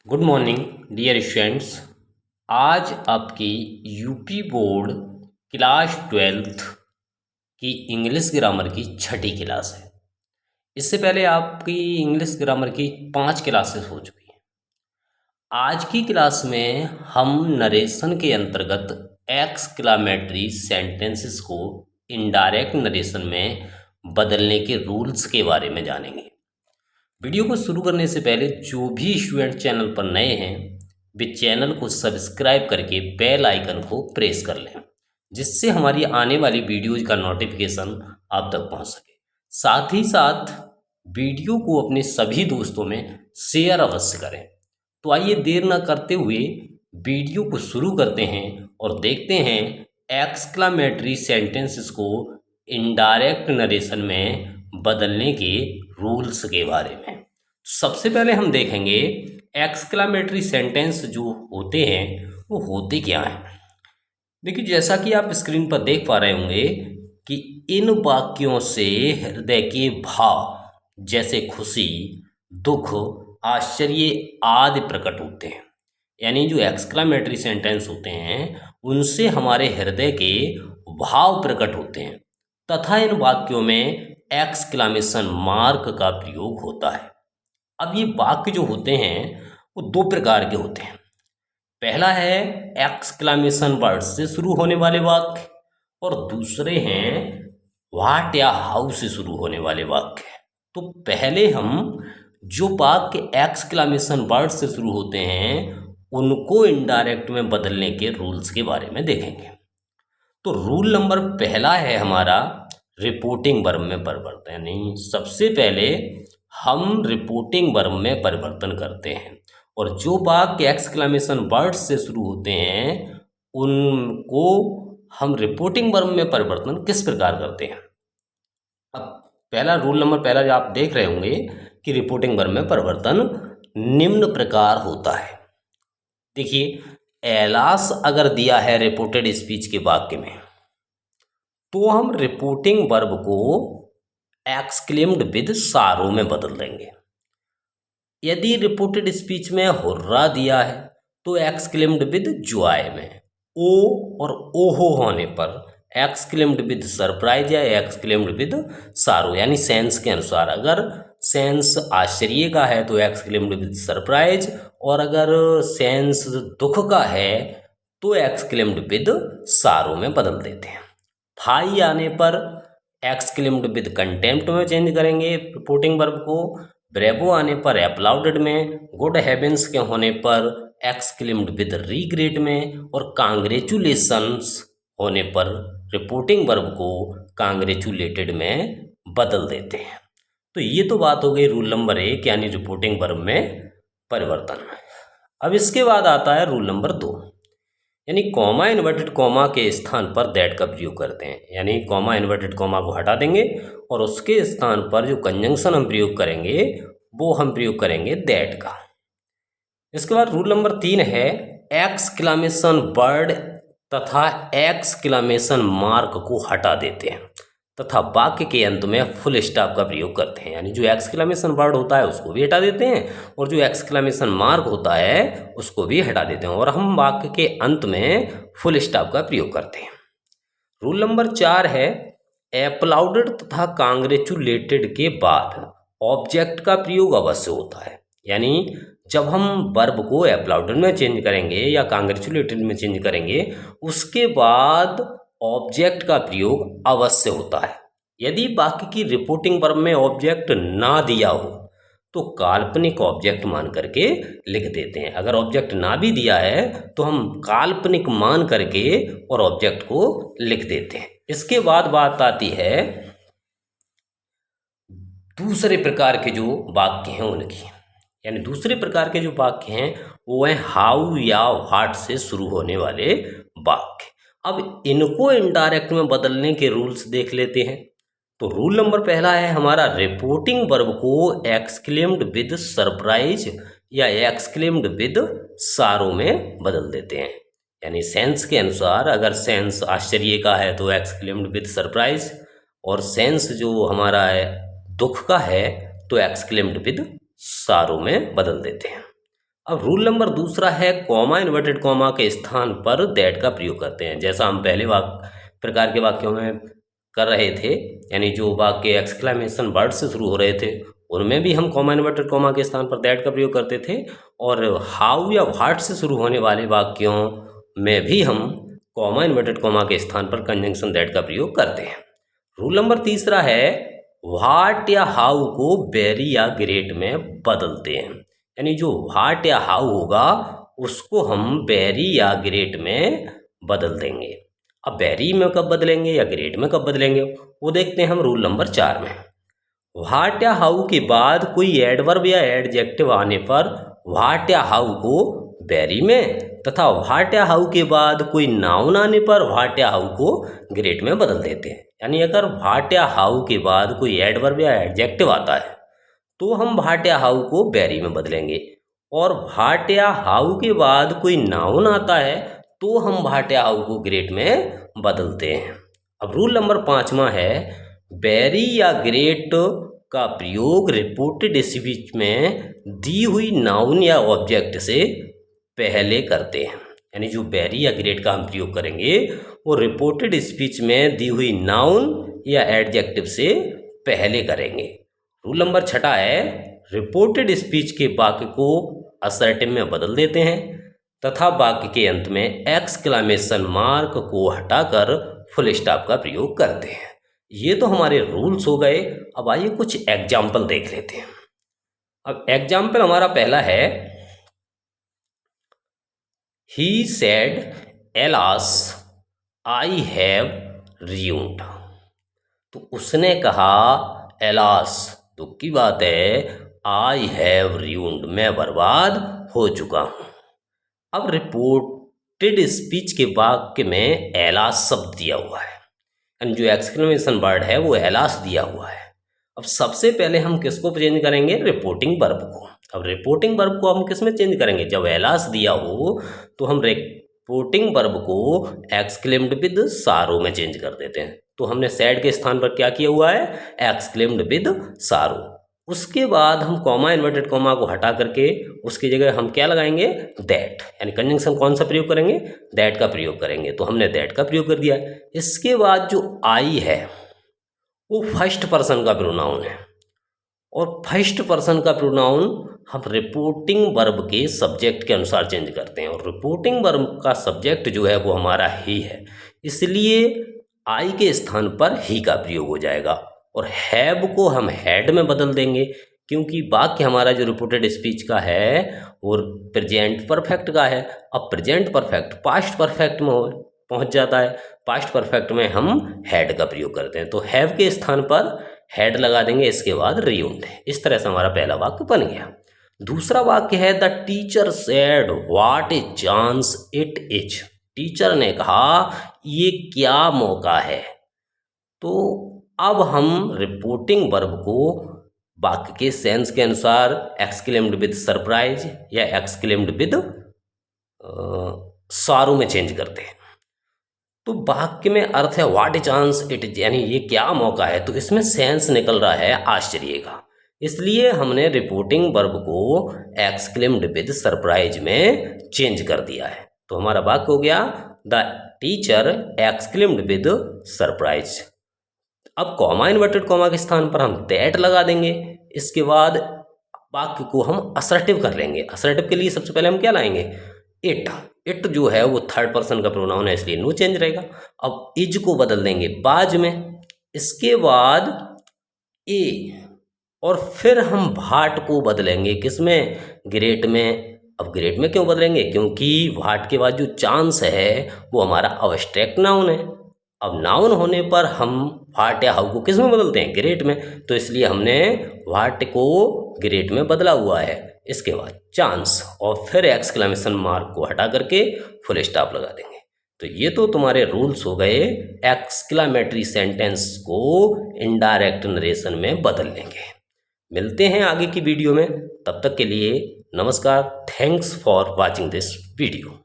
Good morning dear students. आज आपकी UP board class 12th की इंग्लिश ग्रामर की छठी क्लास है। इससे पहले आपकी इंग्लिश ग्रामर की 5 क्लासेस हो चुकी हैं। आज की क्लास में हम नरेशन के अंतर्गत एक्सक्लामेटरी सेंटेंसेस को इनडायरेक्ट नरेशन में बदलने के रूल्स के बारे में जानेंगे। वीडियो को शुरू करने से पहले जो भी स्टूडेंट चैनल पर नए हैं वे चैनल को सब्सक्राइब करके बेल आइकन को प्रेस कर लें, जिससे हमारी आने वाली वीडियोज का नोटिफिकेशन आप तक पहुंच सके। साथ ही साथ वीडियो को अपने सभी दोस्तों में शेयर अवश्य करें। तो आइए देर न करते हुए वीडियो को शुरू करते हैं और देखते हैं एक्सक्लामेटरी सेंटेंसेस को इनडायरेक्ट नरेशन में बदलने के रूल्स के बारे में। सबसे पहले हम देखेंगे एक्सक्लामेटरी सेंटेंस जो होते हैं वो होते क्या हैं। देखिए, जैसा कि आप स्क्रीन पर देख पा रहे होंगे कि इन वाक्यों से हृदय के भाव जैसे खुशी, दुख, आश्चर्य आदि प्रकट होते हैं। यानी जो एक्सक्लामेटरी सेंटेंस होते हैं उनसे हमारे हृदय के भाव प्रकट होते हैं तथा इन वाक्यों में एक्सक्लामेशन मार्क का प्रयोग होता है। अब ये वाक्य जो होते हैं वो दो प्रकार के होते हैं। पहला है एक्सक्लामेशन वर्ड से शुरू होने वाले वाक्य और दूसरे हैं व्हाट या हाउ से शुरू होने वाले वाक्य। तो पहले हम जो वाक्य एक्सक्लामेशन वर्ड से शुरू होते हैं उनको इनडायरेक्ट में बदलने के रूल्स के बारे में देखेंगे। तो रूल नंबर पहला है हमारा रिपोर्टिंग वर्ब में परिवर्तन। यानी सबसे पहले हम रिपोर्टिंग वर्ब में परिवर्तन करते हैं और जो वाक्य एक्सक्लामेशन वर्ड से शुरू होते हैं उनको हम रिपोर्टिंग वर्ब में परिवर्तन किस प्रकार करते हैं। अब पहला रूल नंबर पहला जो आप देख रहे होंगे कि रिपोर्टिंग वर्ब में परिवर्तन निम्न प्रकार होता है। देखिए, एलास अगर दिया है रिपोर्टेड स्पीच के वाक्य में तो हम रिपोर्टिंग वर्ब को एक्सक्लेम्ड विद सारो में बदल देंगे। यदि रिपोर्टेड स्पीच में हुर्रा दिया है तो एक्सक्लेम्ड विद जॉय में, ओ और ओहो होने पर एक्सक्लेम्ड विद सरप्राइज या एक्सक्लेम्ड विद सारो। यानी सेंस के अनुसार अगर सेंस आश्चर्य का है तो एक्सक्लेम्ड विद सरप्राइज और अगर सेंस दुख का है तो एक्सक्लेम्ड विद सारो में बदल देते हैं। फाई आने पर एक्सक्लेम्ड विद कंटेम्प्ट में चेंज करेंगे रिपोर्टिंग वर्ब को। ब्रेवो आने पर एप्लाउडेड में, गुड हेवेंस के होने पर एक्सक्लेम्ड विद रीग्रेट में और कांग्रेचुलेशंस होने पर रिपोर्टिंग वर्ब को कांग्रेचुलेटेड में बदल देते हैं। तो ये तो बात हो गई रूल नंबर 1 यानी रिपोर्टिंग वर्ब में परिवर्तन। अब इसके बाद आता है रूल नंबर 2 यानी कॉमा इन्वर्टेड कॉमा के स्थान पर दैट का प्रयोग करते हैं। यानी कॉमा इन्वर्टेड कॉमा को हटा देंगे और उसके स्थान पर जो कंजंक्शन हम प्रयोग करेंगे वो हम प्रयोग करेंगे दैट का। इसके बाद रूल नंबर 3 है एक्सक्लामेशन वर्ड तथा एक्सक्लामेशन मार्क को हटा देते हैं तथा वाक्य के अंत में फुल स्टॉप का प्रयोग करते हैं। यानी जो एक्सक्लामेशन वर्ड होता है उसको भी हटा देते हैं और जो एक्सक्लामेशन मार्क होता है उसको भी हटा देते हैं और हम वाक्य के अंत में फुल स्टॉप का प्रयोग करते हैं। रूल नंबर 4 है एप्लाउडेड तथा कांग्रेचुलेटेड के बाद ऑब्जेक्ट का प्रयोग अवश्य होता है। यानी जब हम वर्ब को एप्लाउडेड में चेंज करेंगे या कांग्रेचुलेटेड में चेंज करेंगे उसके बाद ऑब्जेक्ट का प्रयोग अवश्य होता है। यदि वाक्य की रिपोर्टिंग वर्ब में ऑब्जेक्ट ना दिया हो तो काल्पनिक ऑब्जेक्ट मान करके लिख देते हैं। अगर ऑब्जेक्ट ना भी दिया है तो हम काल्पनिक मान करके और ऑब्जेक्ट को लिख देते हैं। इसके बाद बात आती है दूसरे प्रकार के जो वाक्य हैं उनकी। यानी दूसरे प्रकार के जो वाक्य हैं वो है हाउ या व्हाट से शुरू होने वाले वाक्य। अब इनको इनडायरेक्ट में बदलने के रूल्स देख लेते हैं। तो रूल नंबर पहला है हमारा रिपोर्टिंग वर्ब को एक्सक्लेम्ड विद सरप्राइज या एक्सक्लेम्ड विद सारो में बदल देते हैं। यानी सेंस के अनुसार अगर सेंस आश्चर्य का है तो एक्सक्लेम्ड विद सरप्राइज और सेंस जो हमारा है दुख का है तो एक्सक्लेम्ड विद सारो में बदल देते हैं। अब रूल नंबर दूसरा है कॉमा इन्वर्टेड कॉमा के स्थान पर दैट का प्रयोग करते हैं। जैसा हम पहले प्रकार के वाक्यों में कर रहे थे, यानी जो वाक्य एक्सक्लेमेशन वर्ड से शुरू हो रहे थे उनमें भी हम कॉमा इन्वर्टेड कॉमा के स्थान पर दैट का प्रयोग करते थे, और हाउ या व्हाट से शुरू होने वाले वाक्यों में भी हम कॉमा इन्वर्टेड कॉमा के स्थान पर कंजंक्शन दैट का प्रयोग करते हैं। रूल नंबर तीसरा है व्हाट या हाउ को वेरी या ग्रेट में बदलते हैं, यानी जो व्हाट या हाउ होगा उसको हम वेरी या ग्रेट में बदल देंगे। अब वेरी में कब बदलेंगे या ग्रेट में कब बदलेंगे वो देखते हैं हम रूल नंबर 4 में। व्हाट या हाउ के बाद कोई एडवर्ब या एडजेक्टिव आने पर व्हाट या हाउ को वेरी में, तथा व्हाट या हाउ के बाद कोई नाउन आने पर व्हाट या हाउ को ग्रेट में बदल देते हैं। यानी अगर व्हाट या हाउ के बाद कोई एडवर्ब या एडजेक्टिव आता है तो हम व्हाट या हाउ को वेरी में बदलेंगे, और व्हाट या हाउ के बाद कोई नाउन आता है तो हम व्हाट या हाउ को ग्रेट में बदलते हैं। अब रूल नंबर 5वां है वेरी या ग्रेट का प्रयोग रिपोर्टेड स्पीच में दी हुई नाउन या ऑब्जेक्ट से पहले करते हैं। यानी जो वेरी या ग्रेट का हम प्रयोग करेंगे वो रिपोर्टेड स्पीच में दी हुई नाउन या एडजेक्टिव से पहले करेंगे। रूल नंबर 6 है रिपोर्टेड स्पीच के वाक्य को असर्टिव में बदल देते हैं तथा वाक्य के अंत में एक्सक्लेमेशन मार्क को हटाकर फुल स्टॉप का प्रयोग करते हैं। ये तो हमारे रूल्स हो गए। अब आइए कुछ एग्जाम्पल देख लेते हैं। अब एग्जाम्पल हमारा पहला है he said alas I have ruined. तो उसने कहा एलास, दुख की बात है, आई हैव रियून्ड, मैं बर्बाद हो चुका हूँ। अब रिपोर्टेड स्पीच के वाक्य में एलास शब्द दिया हुआ है, यानी जो एक्सक्लेमेशन वर्ड है वो एलास दिया हुआ है। अब सबसे पहले हम किसको चेंज करेंगे? रिपोर्टिंग वर्ब को। अब रिपोर्टिंग वर्ब को हम किस में चेंज करेंगे? जब एलास दिया हो तो हम रिपोर्टिंग वर्ब को एक्सक्लेम्ड विद सारो में चेंज कर देते हैं। तो हमने सैड के स्थान पर क्या किया हुआ है? एक्सक्लेम्ड विद सारो। उसके बाद हम कॉमा इन्वर्टेड कॉमा को हटा करके उसकी जगह हम क्या लगाएंगे? दैट, यानी कंजंक्शन कौन सा प्रयोग करेंगे? दैट का प्रयोग करेंगे। तो हमने दैट का प्रयोग कर दिया। इसके बाद जो आई है वो फर्स्ट पर्सन का प्रोनाउन है, और फर्स्ट पर्सन का प्रोनाउन हम रिपोर्टिंग वर्ब के सब्जेक्ट के अनुसार चेंज करते हैं, और रिपोर्टिंग वर्ब का सब्जेक्ट जो है वो हमारा ही है, इसलिए आई के स्थान पर ही का प्रयोग हो जाएगा। और हैव को हम हैड में बदल देंगे, क्योंकि वाक्य हमारा जो रिपोर्टेड स्पीच का है वो प्रेजेंट परफेक्ट का है। अब प्रेजेंट परफेक्ट पास्ट परफेक्ट में पहुंच जाता है, पास्ट परफेक्ट में हम हैड का प्रयोग करते हैं, तो हैव के स्थान पर हैड लगा देंगे, इसके बाद रियून्ड। इस तरह से हमारा पहला वाक्य बन गया। दूसरा वाक्य है the teacher said what a chance it is. Teacher ने कहा ये क्या मौका है। तो अब हम रिपोर्टिंग वर्ब को वाक्य के सेंस के अनुसार एक्सक्लेम्ड विद सरप्राइज या एक्सक्लेम्ड विद सारो में चेंज करते हैं। तो वाक्य में अर्थ है what a chance it is, यानी ये क्या मौका है, तो इसमें सेंस निकल रहा है आश्चर्य का, इसलिए हमने रिपोर्टिंग वर्ब को एक्सक्लेम्ड विद सरप्राइज में चेंज कर दिया है। तो हमारा वाक्य हो गया the teacher exclaimed with surprise. अब कॉमा इन्वर्टेड कॉमा के स्थान पर हम दैट लगा देंगे। इसके बाद वाक्य को हम असर्टिव कर लेंगे। असर्टिव के लिए सबसे पहले हम क्या लाएंगे? इट। इट जो है वो थर्ड पर्सन का प्रोनाउन है, इसलिए नो चेंज रहेगा। अब इज को बदल देंगे बाज में, इसके बाद ए, और फिर हम भाट को बदलेंगे किसमें? ग्रेट में। अब ग्रेट में क्यों बदलेंगे? क्योंकि भाट के बाद जो चांस है वो हमारा अब्स्ट्रैक्ट नाउन है। अब नाउन होने पर हम व्हाट या हाउ को किस में बदलते हैं? ग्रेट में। तो इसलिए हमने व्हाट को ग्रेट में बदला हुआ है। इसके बाद चांस और फिर एक्सक्लेमेशन मार्क को हटा करके फुल स्टॉप लगा देंगे। तो ये तो तुम्हारे रूल्स हो गए एक्सक्लेमेटरी सेंटेंस को इनडायरेक्ट नरेशन में बदल लेंगे। मिलते हैं आगे की वीडियो में, तब तक के लिए नमस्कार। Thanks for watching this video.